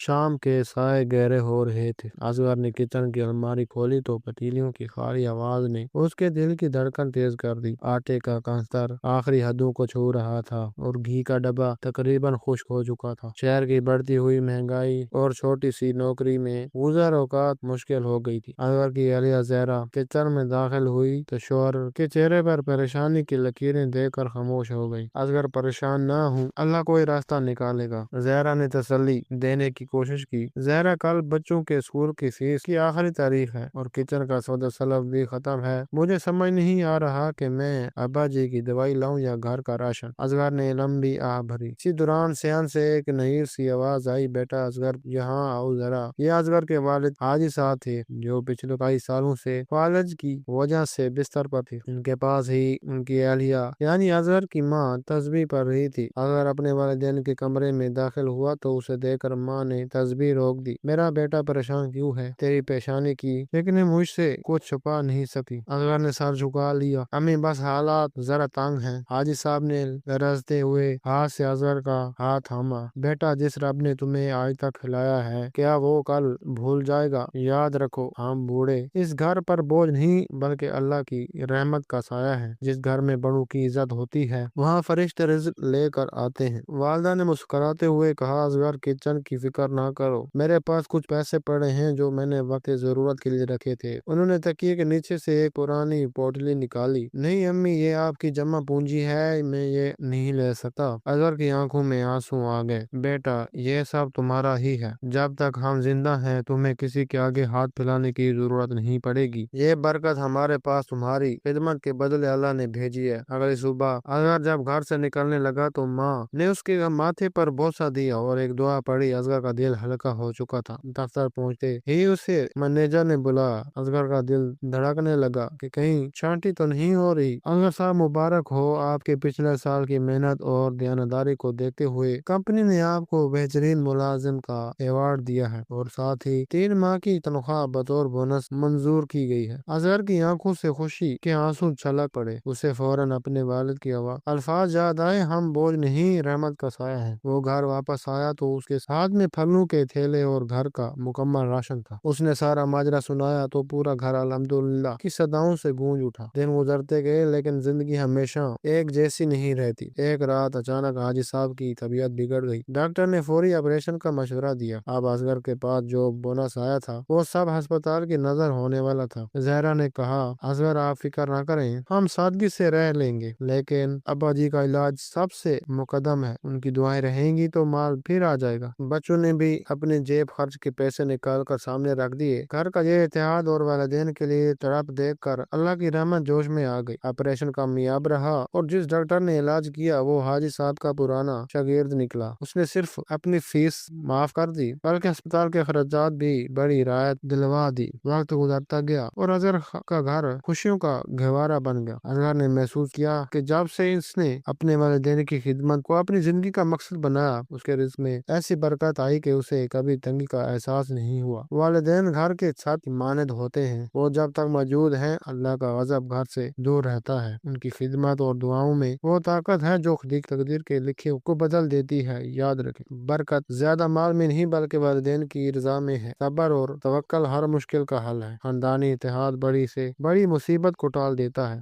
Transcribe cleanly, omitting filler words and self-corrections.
شام کے سائے گہرے ہو رہے تھے۔ اصغر نے کچن کی الماری کھولی تو پتیلیوں کی خالی آواز نے اس کے دل کی دھڑکن تیز کر دی۔ آٹے کا کنستر آخری حدوں کو چھو رہا تھا اور گھی کا ڈبہ تقریباً خشک ہو چکا تھا۔ شہر کی بڑھتی ہوئی مہنگائی اور چھوٹی سی نوکری میں گزر اوقات مشکل ہو گئی تھی۔ اصغر کی اہلیہ زہرا کچن میں داخل ہوئی تو شوہر کے چہرے پر پریشانی کی لکیریں دیکھ کر خاموش ہو گئی۔ اصغر پریشان نہ ہوں، اللہ کوئی راستہ نکالے گا، زہرا نے تسلی دینے کی کوشش کی۔ زہرا، کل بچوں کے اسکول کی فیس کی آخری تاریخ ہے اور کچن کا سودا سلف بھی ختم ہے۔ مجھے سمجھ نہیں آ رہا کہ میں ابا جی کی دوائی لاؤں یا گھر کا راشن۔ اصغر نے لمبی آہ بھری۔ اسی دوران صحن سے ایک نحیف سی آواز آئی، بیٹا اصغر یہاں آؤ ذرا۔ یہ اصغر کے والد حاجی صاحب تھے جو پچھلے کئی سالوں سے فالج کی وجہ سے بستر پر تھے۔ ان کے پاس ہی ان کی اہلیہ یعنی اصغر کی ماں تسبیح پڑھ رہی تھی۔ اصغر اپنے والدین کے کمرے میں داخل ہوا تو اسے دیکھ کر ماں نے تسبیح روک دی۔ میرا بیٹا پریشان کیوں ہے؟ تیری پیشانی کی فکر مجھ سے کچھ چھپا نہیں سکی۔ اصغر نے سر جھکا لیا۔ امی بس حالات ذرا تنگ ہیں۔ حاجی صاحب نے لرزتے ہوئے ہاتھ سے اصغر کا ہاتھ تھاما۔ بیٹا، جس رب نے تمہیں آج تک کھلایا ہے کیا وہ کل بھول جائے گا؟ یاد رکھو، ہم بوڑھے اس گھر پر بوجھ نہیں بلکہ اللہ کی رحمت کا سایہ ہے۔ جس گھر میں بڑوں کی عزت ہوتی ہے وہاں فرشتے رزق لے کر آتے ہیں۔ والدہ نے مسکراتے ہوئے کہا، اصغر کچن کی فکر نہ کرو، میرے پاس کچھ پیسے پڑے ہیں جو میں نے وقت ضرورت کے لیے رکھے تھے۔ انہوں نے تکیے کے نیچے سے ایک پرانی پوٹلی نکالی۔ نہیں امی، یہ آپ کی جمع پونجی ہے، میں یہ نہیں لے سکتا۔ اصغر کی آنکھوں میں آنسو آ گئے۔ بیٹا، یہ سب تمہارا ہی ہے، جب تک ہم زندہ ہیں تمہیں کسی کے آگے ہاتھ پھیلانے کی ضرورت نہیں پڑے گی۔ یہ برکت ہمارے پاس تمہاری خدمت کے بدلے اللہ نے بھیجی ہے۔ اگلی صبح اصغر جب گھر سے نکلنے لگا تو ماں نے اس کے ماتھے پر بوسہ دیا اور ایک دعا پڑھی۔ اصغر کا دل ہلکا ہو چکا تھا۔ دفتر پہنچتے ہی اسے منیجر نے بلایا۔ اصغر کا دل دھڑکنے لگا کہ کہیں چھانٹی تو نہیں ہو رہی۔ اصغر صاحب، مبارک ہو، آپ کے پچھلے سال کی محنت اور دیانتداری کو دیکھتے ہوئے کمپنی نے آپ کو بہترین ملازم کا ایوارڈ دیا ہے اور ساتھ ہی 3 ماہ کی تنخواہ بطور بونس منظور کی گئی ہے۔ اصغر کی آنکھوں سے خوشی کے آنسو چھلک پڑے۔ اسے فوراً اپنے والد کی الفاظ یاد آئے، ہم بوجھ نہیں، رحمت کا سایہ ہے۔ وہ گھر واپس آیا تو اس کے ہاتھ میں پھلوں کے تھیلے اور گھر کا مکمل راشن تھا۔ اس نے سارا ماجرا سنایا تو پورا گھر الحمدللہ کی صداؤں سے گونج اٹھا۔ دن گزرتے گئے لیکن زندگی ہمیشہ ایک جیسی نہیں رہتی۔ ایک رات اچانک حاجی صاحب کی طبیعت بگڑ گئی۔ ڈاکٹر نے فوری آپریشن کا مشورہ دیا۔ اب اصغر کے پاس جو بونس آیا تھا وہ سب ہسپتال کی نظر ہونے والا تھا۔ زہرا نے کہا، اصغر آپ فکر نہ کریں، ہم سادگی سے رہ لیں گے، لیکن ابا جی کا علاج سب سے مقدم ہے، ان کی دعائیں رہیں گی تو مال پھر آ جائے گا۔ بچوں نے بھی اپنے جیب خرچ کے پیسے نکال کر سامنے رکھ دیے۔ گھر کا یہ اتحاد اور والدین کے لیے تڑپ دیکھ کر اللہ کی رحمت جوش میں آ گئی۔ آپریشن کامیاب رہا اور جس ڈاکٹر نے علاج کیا وہ حاجی صاحب کا پرانا شاگرد نکلا۔ اس نے صرف اپنی فیس معاف کر دی بلکہ ہسپتال کے خرچات بھی بڑی رعایت دلوا دی۔ وقت گزرتا گیا اور اصغر کا گھر خوشیوں کا گہوارہ بن گیا۔ اصغر نے محسوس کیا کہ جب سے اس نے اپنے والدین کی خدمت کو اپنی زندگی کا مقصد بنایا اس کے رزق میں ایسی برکت آئی کہ اسے کبھی تنگی کا احساس نہیں ہوا۔ والدین گھر کے چھت کی مانند ہوتے ہیں، وہ جب تک موجود ہیں اللہ کا غضب گھر سے دور رہتا ہے۔ ان کی خدمت اور دعاؤں میں وہ طاقت ہے جو تقدیر کے لکھے کو بدل دیتی ہے۔ یاد رکھیں، برکت زیادہ مال میں نہیں بلکہ والدین کی رضا میں ہے۔ صبر اور توکل ہر مشکل کا حل ہے۔ خاندانی اتحاد بڑی سے بڑی مصیبت کو ٹال دیتا ہے۔